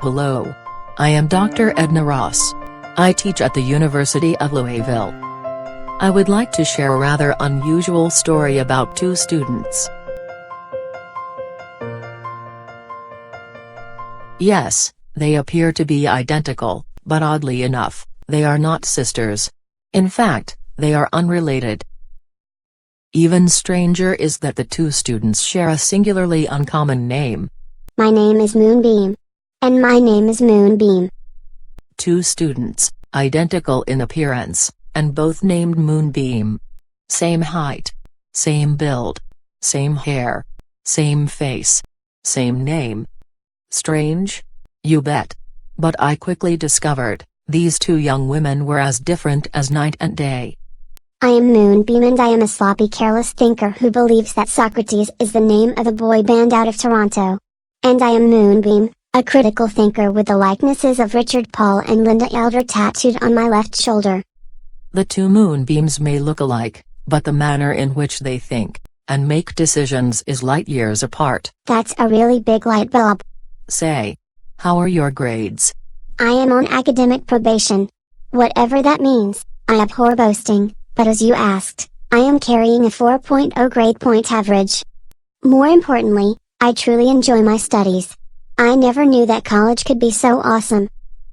Hello. I am Dr. Edna Ross. I teach at the University of Louisville. I would like to share a rather unusual story about two students. Yes, they appear to be identical, but oddly enough, they are not sisters. In fact, they are unrelated. Even stranger is that the two students share a singularly uncommon name. My name is Moonbeam. And my name is Moonbeam. Two students, identical in appearance, and both named Moonbeam. Same height. Same build. Same hair. Same face. Same name. Strange? You bet. But I quickly discovered, these two young women were as different as night and day. I am Moonbeam and I am a sloppy careless thinker who believes that Socrates is the name of a boy band out of Toronto. And I am Moonbeam, a critical thinker with the likenesses of Richard Paul and Linda Elder tattooed on my left shoulder. The two Moonbeams may look alike, but the manner in which they think and make decisions is light years apart. That's a really big light bulb. Say, how are your grades? I am on academic probation. Whatever that means, I abhor boasting, but as you asked, I am carrying a 4.0 grade point average. More importantly, I truly enjoy my studies. I never knew that college could be so awesome.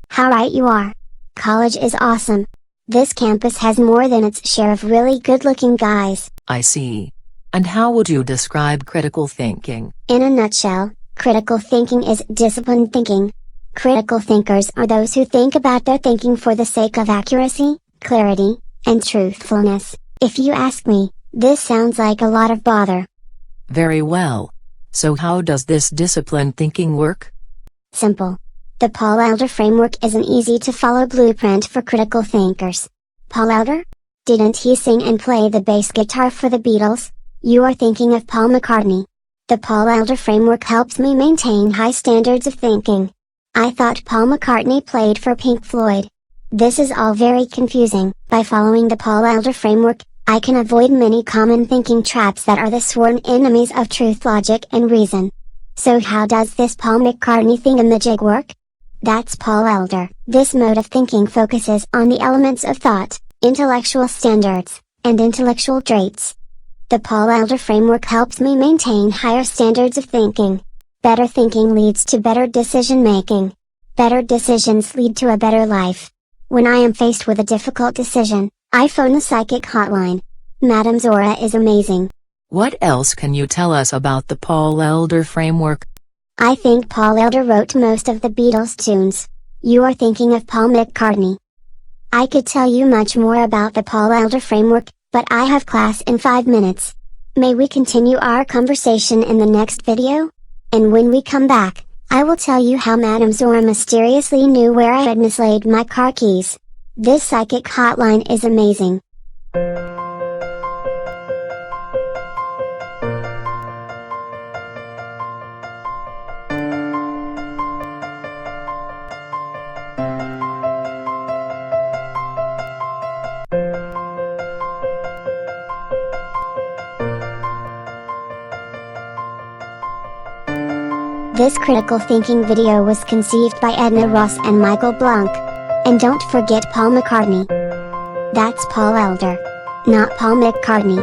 How right you are. College is awesome. This campus has more than its share of really good-looking guys. I see. And how would you describe critical thinking? In a nutshell, critical thinking is disciplined thinking. Critical thinkers are those who think about their thinking for the sake of accuracy, clarity, and truthfulness. If you ask me, this sounds like a lot of bother. Very well. So how does this disciplined thinking work? Simple. The Paul Elder framework is an easy-to-follow blueprint for critical thinkers. Paul Elder? Didn't he sing and play the bass guitar for the Beatles? You are thinking of Paul McCartney. The Paul Elder framework helps me maintain high standards of thinking. I thought Paul McCartney played for Pink Floyd. This is all very confusing. By following the Paul Elder framework, I can avoid many common thinking traps that are the sworn enemies of truth, logic, and reason. So how does this Paul McCartney thingamajig work? That's Paul Elder. This mode of thinking focuses on the elements of thought, intellectual standards, and intellectual traits. The Paul Elder framework helps me maintain higher standards of thinking. Better thinking leads to better decision making. Better decisions lead to a better life. When I am faced with a difficult decision, I phone the psychic hotline. Madam Zora is amazing. What else can you tell us about the Paul Elder framework? I think Paul Elder wrote most of the Beatles tunes. You are thinking of Paul McCartney. I could tell you much more about the Paul Elder framework, but I have class in 5 minutes. May we continue our conversation in the next video? And when we come back, I will tell you how Madam Zora mysteriously knew where I had mislaid my car keys. This psychic hotline is amazing. This critical thinking video was conceived by Edna Ross and Michael Blanc. And don't forget Paul McCartney. That's Paul Elder. Not Paul McCartney.